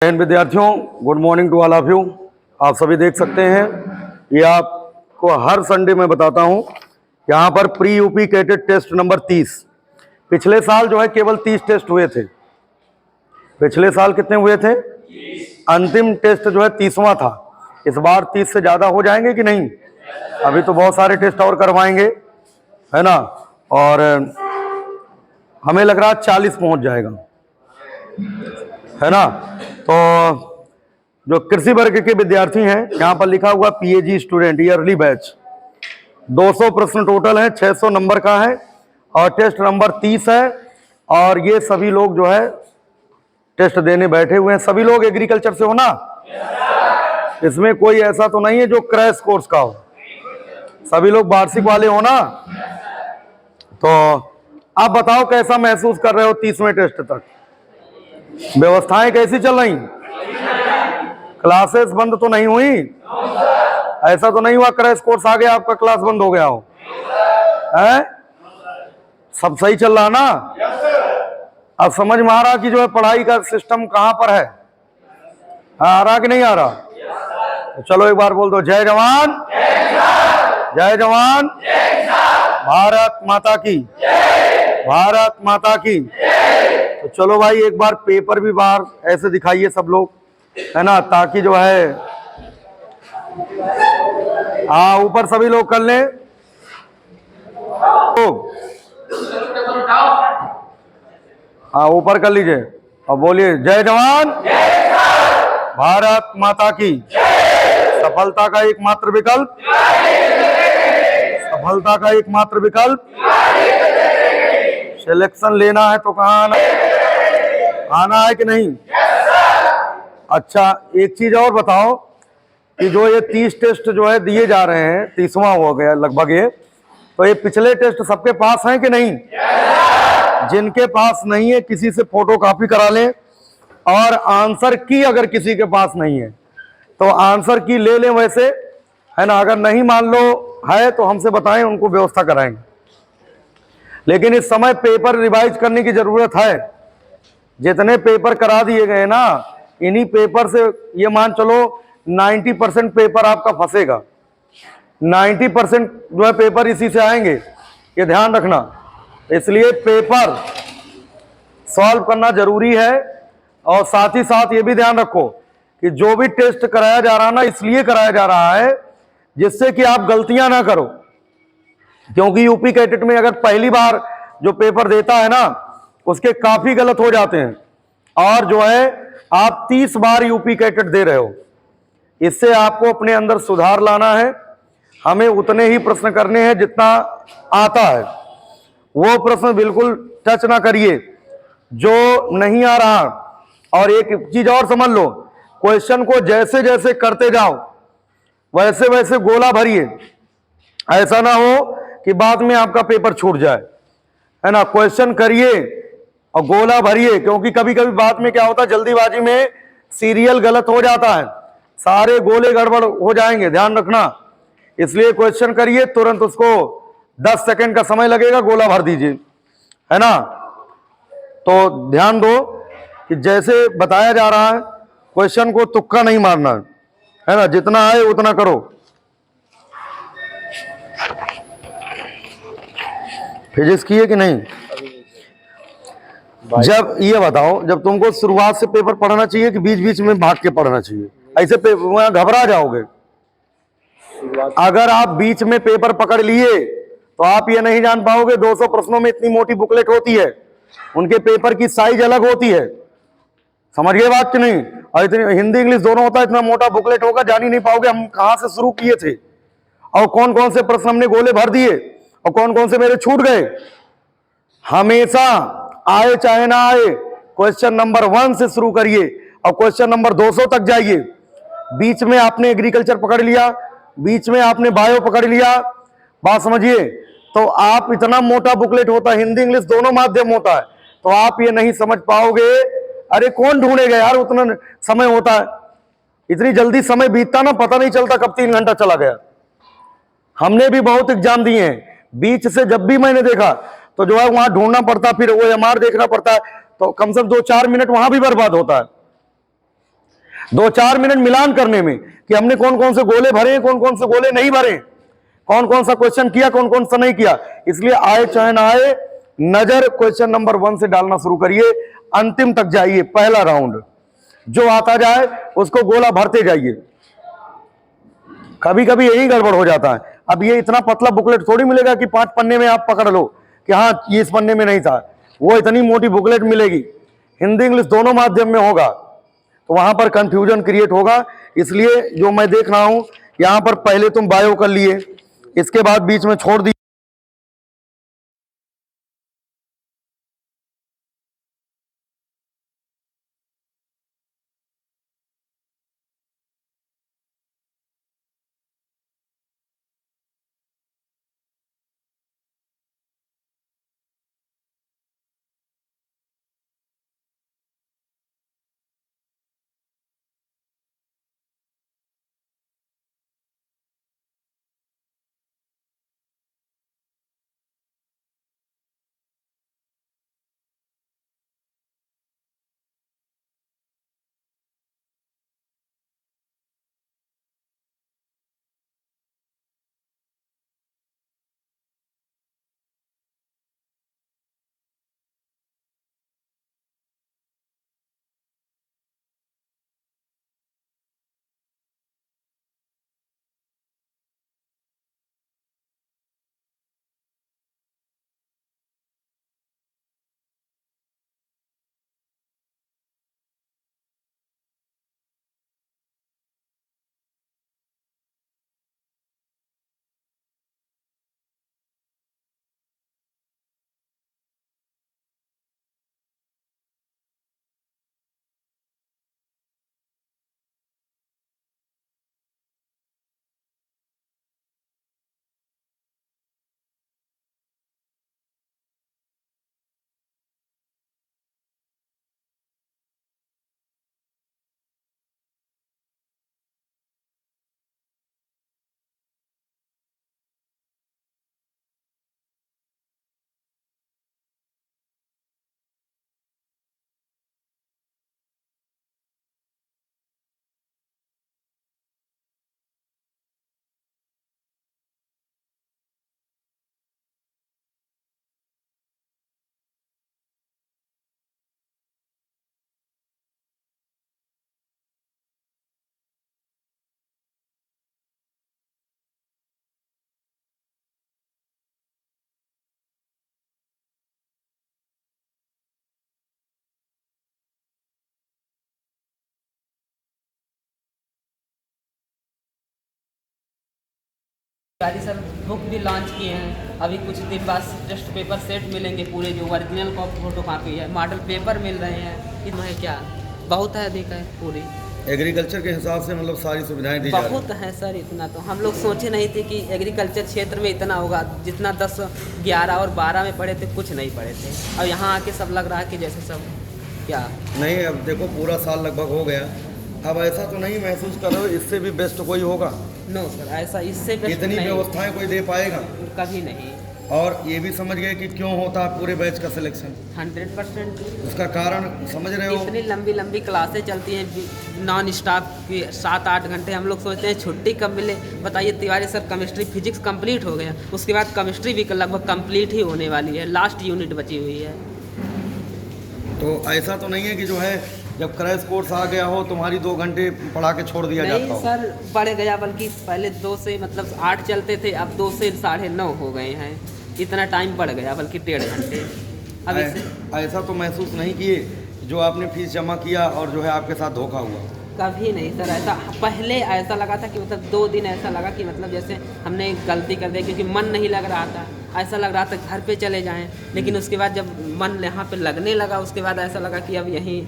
विद्यार्थियों, good morning to all of you. आप सभी देख सकते हैं, ये आपको हर संडे में बताता हूं, यहाँ पर pre UPCATET test number 30। पिछले साल जो है केवल 30 टेस्ट हुए थे। पिछले साल कितने हुए थे? 30। अंतिम टेस्ट जो है 30वां था। इस बार 30 से ज़्यादा हो जाएंगे कि नहीं? अभी तो बहुत सारे टेस्ट और करवाएंगे, है ना, और हमें लग रहा है 40 पहुँच जाएगा, है ना। तो जो कृषि वर्ग के विद्यार्थी हैं, यहाँ पर लिखा हुआ पीएजी स्टूडेंट ईयरली बैच, 200 प्रश्न टोटल है, 600 नंबर का है और टेस्ट नंबर 30 है। और ये सभी लोग जो है टेस्ट देने बैठे हुए हैं। सभी लोग एग्रीकल्चर से हो ना? इसमें कोई ऐसा तो नहीं है जो क्रैश कोर्स का हो, सभी लोग वार्षिक वाले हो ना? तो आप बताओ कैसा महसूस कर रहे हो 30वें टेस्ट तक? व्यवस्थाएं कैसी चल रही? क्लासेस बंद तो नहीं हुई? ऐसा तो नहीं हुआ क्रैश कोर्स आ गया आपका क्लास बंद हो गया हो? है? सब सही चल रहा ना? अब समझ में आ रहा कि जो है पढ़ाई का सिस्टम कहां पर है? आ रहा कि नहीं आ रहा? तो चलो एक बार बोल दो, जय जवान जय जवान, भारत माता की, भारत माता की। तो चलो भाई, एक बार पेपर भी बाहर ऐसे दिखाइए सब लोग, है ना, ताकि जो है हाँ ऊपर सभी लोग कर लें। हाँ ऊपर कर लीजिए और बोलिए, जय जवान भारत माता की। सफलता का एकमात्र विकल्प, सफलता का एकमात्र विकल्प। सिलेक्शन लेना है तो कहाँ आना है कि नहीं? अच्छा, एक चीज और बताओ कि जो ये 30 टेस्ट जो है दिए जा रहे हैं, 30वां हो गया लगभग ये, तो ये पिछले टेस्ट सबके पास हैं कि नहीं? जिनके पास नहीं है किसी से फोटो कॉपी करा लें, और आंसर की अगर किसी के पास नहीं है तो आंसर की ले लें वैसे, है ना। अगर नहीं मान लो है तो हमसे बताएं, उनको व्यवस्था कराएंगे। लेकिन इस समय पेपर रिवाइज करने की जरूरत है। जितने पेपर करा दिए गए ना, इन्हीं पेपर से ये मान चलो 90% पेपर आपका फंसेगा। 90% जो है पेपर इसी से आएंगे, ये ध्यान रखना। इसलिए पेपर सॉल्व करना जरूरी है। और साथ ही साथ ये भी ध्यान रखो कि जो भी टेस्ट कराया जा रहा है ना, इसलिए कराया जा रहा है जिससे कि आप गलतियां ना करो। क्योंकि यूपी कैडेट में अगर पहली बार जो पेपर देता है ना, उसके काफी गलत हो जाते हैं। और जो है आप 30 बार यूपी कैडेट दे रहे हो, इससे आपको अपने अंदर सुधार लाना है। हमें उतने ही प्रश्न करने हैं जितना आता है, वो प्रश्न बिल्कुल टच ना करिए जो नहीं आ रहा। और एक चीज और समझ लो, क्वेश्चन को जैसे जैसे करते जाओ वैसे वैसे गोला भरिए। ऐसा ना हो कि बाद में आपका पेपर छूट जाए, है ना। क्वेश्चन करिए और गोला भरिए, क्योंकि कभी कभी बाद में क्या होता है, जल्दीबाजी में सीरियल गलत हो जाता है, सारे गोले गड़बड़ हो जाएंगे, ध्यान रखना। इसलिए क्वेश्चन करिए, तुरंत उसको 10 सेकंड का समय लगेगा, गोला भर दीजिए, है ना। तो ध्यान दो कि जैसे बताया जा रहा है, क्वेश्चन को तुक्का नहीं मारना है ना, जितना आए उतना करो। फिजिक्स की है कि नहीं? जब ये बताओ, जब तुमको शुरुआत से पेपर पढ़ना चाहिए कि बीच बीच में भाग के पढ़ना चाहिए? ऐसे घबरा जाओगे। अगर आप बीच में पेपर पकड़ लिए तो आप ये नहीं जान पाओगे 200 प्रश्नों में इतनी मोटी बुकलेट होती है, उनके पेपर की साइज अलग होती है, समझ गए बात कि नहीं? और इतनी हिंदी इंग्लिश दोनों होता है, इतना मोटा बुकलेट होगा, जान ही नहीं पाओगे हम कहां से शुरू किए थे और कौन कौन से प्रश्न हमने गोले भर दिए और कौन कौन से मेरे छूट गए। हमेशा आए चाहे ना आए, क्वेश्चन नंबर 1 से शुरू करिए और क्वेश्चन नंबर 200 तक जाइए। बीच में आपने एग्रीकल्चर पकड़ लिया, बीच में आपने बायो पकड़ लिया, बात समझिए, तो आप इतना मोटा बुकलेट होता है, हिंदी इंग्लिश दोनों माध्यम होता है, तो आप ये नहीं समझ पाओगे। अरे कौन ढूंढेगा यार, उतना समय होता है, इतनी जल्दी समय बीतता ना, पता नहीं चलता कब 3 घंटा चला गया। हमने भी बहुत एग्जाम दिए हैं, बीच से जब भी मैंने देखा तो जो है वहां ढूंढना पड़ता, फिर OMR देखना पड़ता है, तो कम से कम 2-4 मिनट वहां भी बर्बाद होता है। 2-4 मिनट मिलान करने में कि हमने कौन कौन से गोले भरे, कौन कौन से गोले नहीं भरे, कौन कौन सा क्वेश्चन किया, कौन कौन सा नहीं किया। इसलिए आए चाहे ना आए, नजर क्वेश्चन नंबर 1 से डालना शुरू करिए, अंतिम तक जाइए। पहला राउंड जो आता जाए उसको गोला भरते जाइए। कभी कभी यही गड़बड़ हो जाता है। अब ये इतना पतला बुकलेट थोड़ी मिलेगा कि 5 पन्ने में आप पकड़ लो कि हाँ ये इस पन्ने में नहीं था, वो इतनी मोटी बुकलेट मिलेगी। हिंदी इंग्लिश दोनों माध्यम में होगा तो वहां पर कंफ्यूजन क्रिएट होगा। इसलिए जो मैं देख रहा हूं, यहां पर पहले तुम बायो कर लिए, इसके बाद बीच में छोड़ दी। गाड़ी सर बुक भी लॉन्च किए हैं। अभी कुछ दिन बाद टेस्ट पेपर सेट मिलेंगे पूरे, जो ओरिजिनल फोटो कॉपी है, मॉडल पेपर मिल रहे हैं। इसमें क्या बहुत है, अधिक है पूरी एग्रीकल्चर के हिसाब से मतलब सारी सुविधाएं दी जा रही बहुत है सर। इतना तो हम लोग सोचे नहीं थे कि एग्रीकल्चर क्षेत्र में इतना होगा। जितना 10, 11 और 12 में पढ़े थे कुछ नहीं पढ़े थे, और यहाँ आके सब लग रहा है कि जैसे सब क्या नहीं। अब देखो पूरा साल लगभग हो गया, अब ऐसा तो नहीं महसूस करो इससे भी बेस्ट कोई होगा? नो सर, ऐसा इससे इतनी व्यवस्थाएं कोई दे पाएगा? कभी नहीं। और ये भी समझ गए कि क्यों होता है पूरे बैच का सिलेक्शन? 100%। उसका कारण समझ रहे हो? इतनी लंबी लंबी क्लासें चलती हैं नॉन स्टॉप की, 7-8 घंटे। हम लोग सोचते हैं छुट्टी कब मिले। बताइए Tiwari sir, chemistry physics complete हो गया, उसके बाद केमिस्ट्री भी लगभग कंप्लीट ही होने वाली है, लास्ट यूनिट बची हुई है। तो ऐसा तो नहीं है कि जो है जब क्रैश कोर्स आ गया हो तुम्हारी 2 घंटे पढ़ा के छोड़ दिया जाता हो? नहीं सर, बढ़ गया, बल्कि पहले 2 से मतलब 8 चलते थे, अब 2 से 9:30 हो गए हैं। इतना टाइम बढ़ गया, बल्कि 1.5 घंटे। अब ऐसा तो महसूस नहीं किए जो आपने फीस जमा किया और जो है आपके साथ धोखा हुआ? कभी नहीं सर। ऐसा पहले ऐसा लगा था कि मतलब 2 दिन ऐसा लगा कि मतलब जैसे हमने गलती कर दी, क्योंकि मन नहीं लग रहा था। ऐसा लग रहा था घर पे चले जाएं, लेकिन उसके बाद जब मन यहाँ पे लगने लगा, उसके बाद ऐसा लगा कि अब यहीं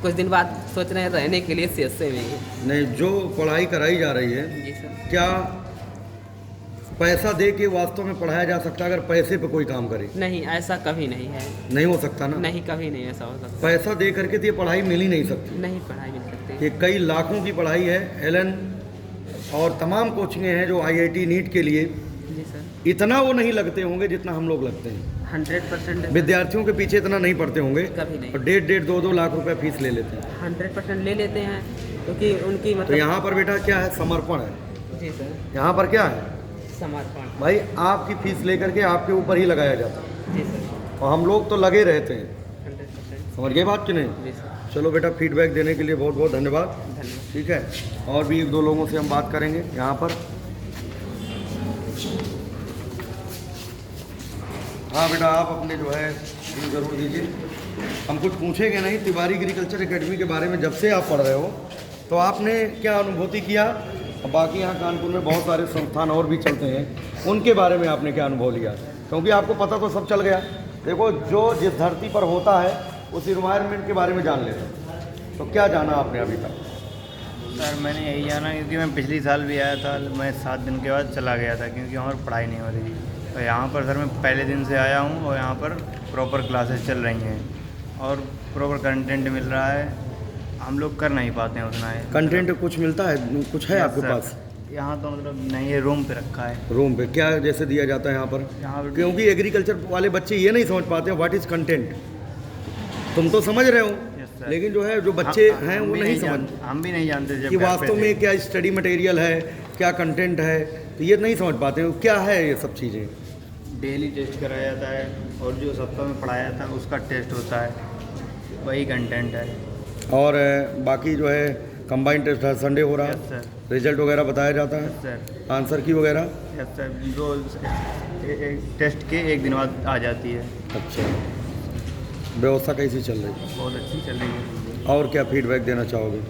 कुछ दिन बाद सोच रहे हैं रहने के लिए सीएसए में ही। नहीं, जो पढ़ाई कराई जा रही है, जी सर। क्या पैसा दे के वास्तव में पढ़ाया जा सकता है अगर पैसे पे कोई काम करे? नहीं, ऐसा कभी नहीं है। नहीं हो सकता ना? नहीं, कभी नहीं ऐसा हो सकता। पैसा दे करके तो ये पढ़ाई मिल ही नहीं सकती। नहीं पढ़ाई मिल सकती। ये कई लाखों की पढ़ाई है। एलन और तमाम कोचिंगें हैं जो IIT नीट के लिए, जी सर। इतना वो नहीं लगते होंगे जितना हम लोग लगते हैं। 100% विद्यार्थियों के पीछे इतना नहीं पढ़ते होंगे कभी नहीं। और 1.5-2 लाख रुपए फीस ले लेते हैं। 100% ले लेते हैं। क्योंकि उनकी तो मतलब यहाँ पर बेटा क्या है, समर्पण है। जी सर, यहाँ पर क्या है समर्पण। भाई, आपकी फीस लेकर के आपके ऊपर ही लगाया जाता है, जी सर, और हम लोग तो लगे रहते हैं। 100%। समझ गए बात कि नहीं? जी सर, चलो बेटा, फीडबैक देने के लिए बहुत बहुत धन्यवाद। धन्यवाद। ठीक है, और भी एक दो लोगों से हम बात करेंगे यहाँ पर। हाँ बेटा, आप अपने जो है ये ज़रूर दीजिए। हम कुछ पूछेंगे नहीं, तिवारी एग्रीकल्चर एकेडमी के बारे में जब से आप पढ़ रहे हो तो आपने क्या अनुभूति किया, और बाकी यहाँ कानपुर में बहुत सारे संस्थान और भी चलते हैं, उनके बारे में आपने क्या अनुभव लिया? क्योंकि आपको पता तो सब चल गया। देखो, जो जिस धरती पर होता है उस इन्वायरमेंट के बारे में जान लेते हैं। तो क्या जाना आपने अभी तक? सर मैंने यही जाना, क्योंकि मैं पिछली साल भी आया था, मैं 7 दिन के बाद चला गया था क्योंकि वहाँ पर पढ़ाई नहीं हो रही थी। तो यहाँ पर सर मैं पहले दिन से आया हूँ और यहाँ पर प्रॉपर क्लासेस चल रही हैं और प्रॉपर कंटेंट मिल रहा है। हम लोग कर नहीं पाते हैं उतना है कंटेंट कुछ मिलता है, कुछ है आपके पास? यहाँ तो मतलब नहीं है, रूम पे रखा है। रूम पे क्या जैसे दिया जाता है यहाँ पर? यहाँ पर क्योंकि एग्रीकल्चर वाले बच्चे ये नहीं समझ पाते हैं व्हाट इज़ कंटेंट। तुम तो समझ रहे हो, सर। लेकिन जो है जो बच्चे हैं वो भी नहीं समझ हम भी नहीं जानते जब कि घर पे वास्तव थे। में क्या स्टडी मटेरियल है, क्या कंटेंट है, तो ये नहीं समझ पाते हो क्या है ये सब चीज़ें। डेली टेस्ट कराया जाता है और जो सप्ताह में पढ़ाया जाता है उसका टेस्ट होता है, वही कंटेंट है। और बाकी जो है कंबाइंड टेस्ट हर संडे हो रहा यस है, सर, रिजल्ट वगैरह बताया जाता है, सर, आंसर की वगैरह। यस सर, रोज टेस्ट के एक दिन बाद आ जाती है। अच्छा, व्यवस्था कैसी चल रही है? बहुत अच्छी चल रही है और क्या फीडबैक देना चाहोगे?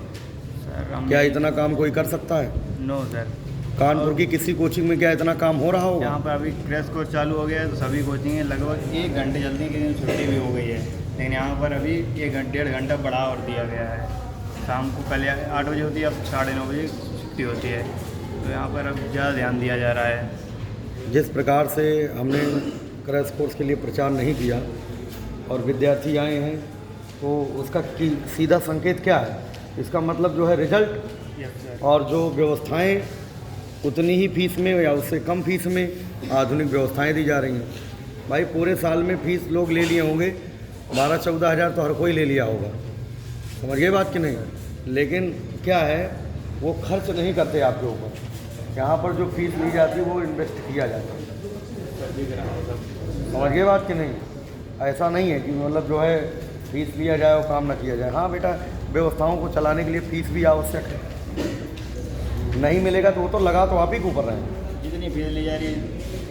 सर। हम क्या इतना काम कोई कर सकता है? नो सर, कानपुर की किसी कोचिंग में क्या इतना काम हो रहा होगा? यहाँ पर अभी क्रैश कोर्स चालू हो गया है तो सभी कोचिंग लगभग 1 घंटे चलती है, किसी छुट्टी भी हो गई है, लेकिन यहाँ पर अभी 1-1.5 घंटा बढ़ा और दिया गया है। शाम को पहले 8 बजे होती है, अब 9:30 बजे छुट्टी होती है, तो यहाँ पर अब ज़्यादा ध्यान दिया जा रहा है। जिस प्रकार से हमने क्रैश कोर्स के लिए प्रचार नहीं किया और विद्यार्थी आए हैं, तो उसका सीधा संकेत क्या है? इसका मतलब जो है रिजल्ट यस सर, और जो व्यवस्थाएं उतनी ही फीस में या उससे कम फीस में आधुनिक व्यवस्थाएं दी जा रही हैं। भाई पूरे साल में फीस लोग ले लिए होंगे 12-14 हज़ार तो हर कोई ले लिया होगा, समझ गए बात कि नहीं? लेकिन क्या है, वो खर्च नहीं करते आपके ऊपर। यहाँ पर जो फीस ली जाती है वो इन्वेस्ट किया जाता है, समझ गए बात कि नहीं? ऐसा नहीं है कि मतलब जो है फीस लिया जाए और काम ना किया जाए। हाँ बेटा, व्यवस्थाओं को चलाने के लिए फीस भी आवश्यक है, नहीं मिलेगा तो वो तो लगा तो आप ही के ऊपर रहें। जितनी फीस ली जा रही है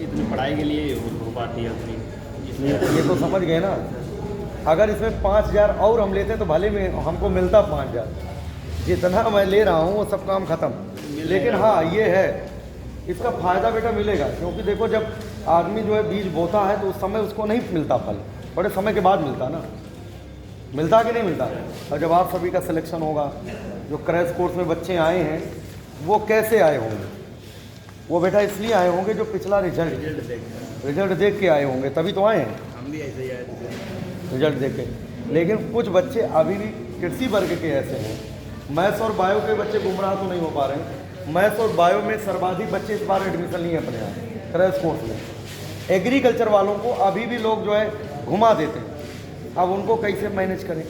इतनी पढ़ाई के लिए हो पाती है उतनी। ये तो समझ गए ना। अगर इसमें 5,000 और हम लेते तो भले में हमको मिलता 5,000, जितना मैं ले रहा हूँ वो सब काम खत्म। लेकिन हाँ ये है, इसका फ़ायदा बेटा मिलेगा, क्योंकि देखो जब आदमी जो है बीज बोता है तो उस समय उसको नहीं मिलता फल, बड़े समय के बाद मिलता ना, मिलता कि नहीं मिलता। और जब आप सभी का सिलेक्शन होगा, जो क्रैश कोर्स में बच्चे आए हैं वो कैसे आए होंगे? वो बेटा इसलिए आए होंगे जो पिछला रिजल्ट देख के आए होंगे, तभी तो आए हैं। हम भी ऐसे ही आए थे रिजल्ट देख के। लेकिन कुछ बच्चे अभी भी कृषि वर्ग के ऐसे हैं, मैथ्स और बायो के बच्चे गुमराह तो नहीं हो पा रहे हैं। मैथ्स और बायो में सर्वाधिक बच्चे इस बार एडमिशन लिए अपने यहाँ क्रैश कोर्स में। एग्रीकल्चर वालों को अभी भी लोग जो है घुमा देते हैं, अब उनको कैसे मैनेज करें?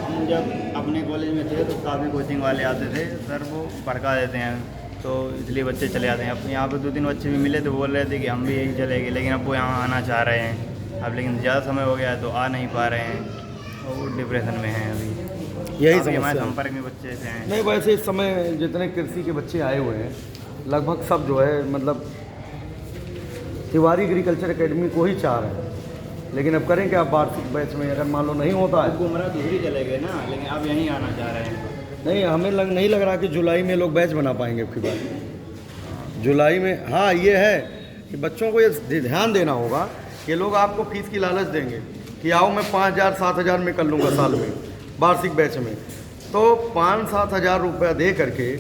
हम जब अपने कॉलेज में थे तो काफ़ी कोचिंग वाले आते थे सर, वो भड़का देते हैं, तो इसलिए बच्चे चले जाते हैं। अब यहाँ पे 2-3 बच्चे भी मिले तो बोल रहे थे कि हम भी यही चले गए, लेकिन अब वो यहाँ आना चाह रहे हैं अब, लेकिन ज़्यादा समय हो गया है तो आ नहीं पा रहे हैं और वो डिप्रेशन में हैं अभी। यही काफ़ी हमारे समस्या है। संपर्क में बच्चे ऐसे हैं। नहीं, वैसे इस समय जितने कृषि के बच्चे आए हुए हैं लगभग सब जो है मतलब तिवारी एग्रीकल्चर एकेडमी को ही चाह रहे हैं। लेकिन अब करें क्या, वार्षिक बैच में अगर मान लो नहीं होता है, गुमराह दूसरी चले गए ना, लेकिन अब यहीं आना चाह रहे हैं। नहीं हमें नहीं लग रहा कि जुलाई में लोग बैच बना पाएंगे आपकी बात। जुलाई में हाँ ये है कि बच्चों को ये ध्यान देना होगा कि लोग आपको फीस की लालच देंगे कि आओ मैं 5,000-7,000 में कर लूँगा साल में वार्षिक बैच में, तो 5-7 हज़ार रुपया दे करके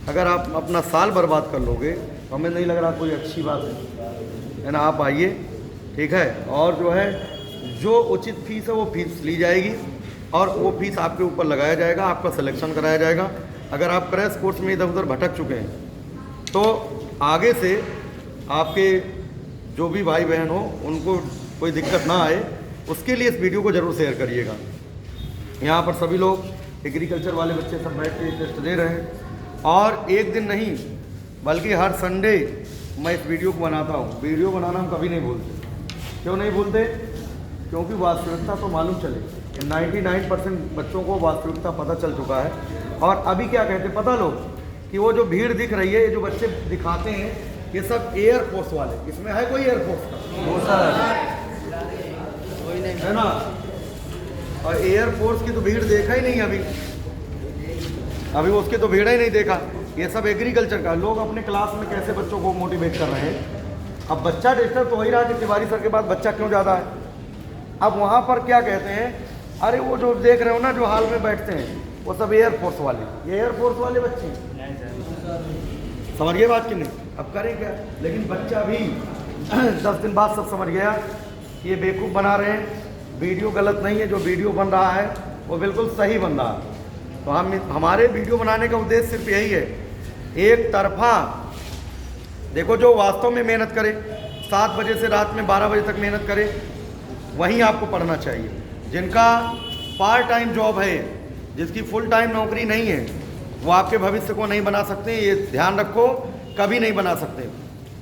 अगर आप अपना साल बर्बाद कर लोगे तो हमें नहीं लग रहा कोई अच्छी बात है ना। आप आइए, ठीक है, और जो है जो उचित फीस है वो फीस ली जाएगी और वो फीस आपके ऊपर लगाया जाएगा, आपका सिलेक्शन कराया जाएगा। अगर आप क्रैश कोर्स में इधर उधर भटक चुके हैं तो आगे से आपके जो भी भाई बहन हो उनको कोई दिक्कत ना आए, उसके लिए इस वीडियो को ज़रूर शेयर करिएगा। यहाँ पर सभी लोग एग्रीकल्चर वाले बच्चे सब बैठ के टेस्ट दे रहे हैं। और एक दिन नहीं बल्कि हर संडे मैं इस वीडियो को बनाता हूँ। वीडियो बनाना हम कभी नहीं भूलते। क्यों नहीं भूलते? क्योंकि वास्तविकता तो मालूम चले। 99% बच्चों को वास्तविकता पता चल चुका है। और अभी क्या कहते हैं पता लोग कि वो जो भीड़ दिख रही है, ये जो बच्चे दिखाते हैं, ये सब एयरफोर्स वाले। इसमें है कोई एयरफोर्स का? है ना। और एयरफोर्स की तो भीड़ देखा ही नहीं अभी उसकी तो भीड़ ही नहीं देखा। ये सब एग्रीकल्चर का। लोग अपने क्लास में कैसे बच्चों को मोटिवेट कर रहे हैं। अब बच्चा डिस्टर्ब तो हो ही रहा कि तिवारी सर के बाद बच्चा क्यों ज़्यादा है। अब वहाँ पर क्या कहते हैं, अरे वो जो देख रहे हो ना जो हाल में बैठते हैं वो सब एयरफोर्स वाले, ये एयरफोर्स वाले बच्चे हैं। समझ गए बात कि नहीं? अब करें क्या? लेकिन बच्चा भी 10 दिन बाद सब समझ गया कि ये बेवकूफ़ बना रहे हैं। वीडियो गलत नहीं है, जो वीडियो बन रहा है वो बिल्कुल सही बन रहा है। तो हमारे वीडियो बनाने का उद्देश्य सिर्फ यही है, एक तरफा देखो जो वास्तव में मेहनत करे, 7 बजे से रात में 12 बजे तक मेहनत करे, वहीं आपको पढ़ना चाहिए। जिनका पार्ट टाइम जॉब है, जिसकी फुल टाइम नौकरी नहीं है, वो आपके भविष्य को नहीं बना सकते। ये ध्यान रखो, कभी नहीं बना सकते।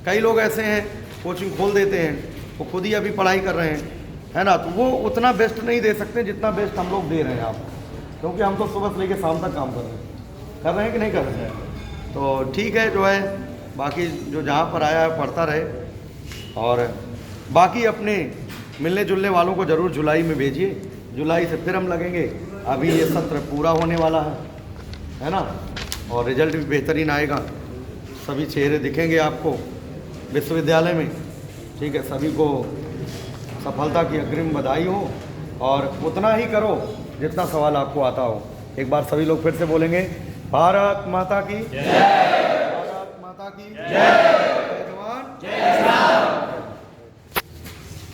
कई लोग ऐसे हैं कोचिंग खोल देते हैं, वो खुद ही अभी पढ़ाई कर रहे हैं, है ना। तो वो उतना बेस्ट नहीं दे सकते जितना बेस्ट हम लोग दे रहे हैं आपको, क्योंकि हम तो सुबह से लेकर शाम तक काम कर रहे हैं कि नहीं कर रहे हैं। तो ठीक है जो है, बाकी जो जहाँ पर आया है पढ़ता रहे। और बाकी अपने मिलने जुलने वालों को ज़रूर जुलाई में भेजिए। जुलाई से फिर हम लगेंगे। अभी ये सत्र पूरा होने वाला है ना। और रिजल्ट भी बेहतरीन आएगा, सभी चेहरे दिखेंगे आपको विश्वविद्यालय में। ठीक है, सभी को सफलता की अग्रिम बधाई हो। और उतना ही करो जितना सवाल आपको आता हो। एक बार सभी लोग फिर से बोलेंगे, भारत माता की जय। भारत माता की जय।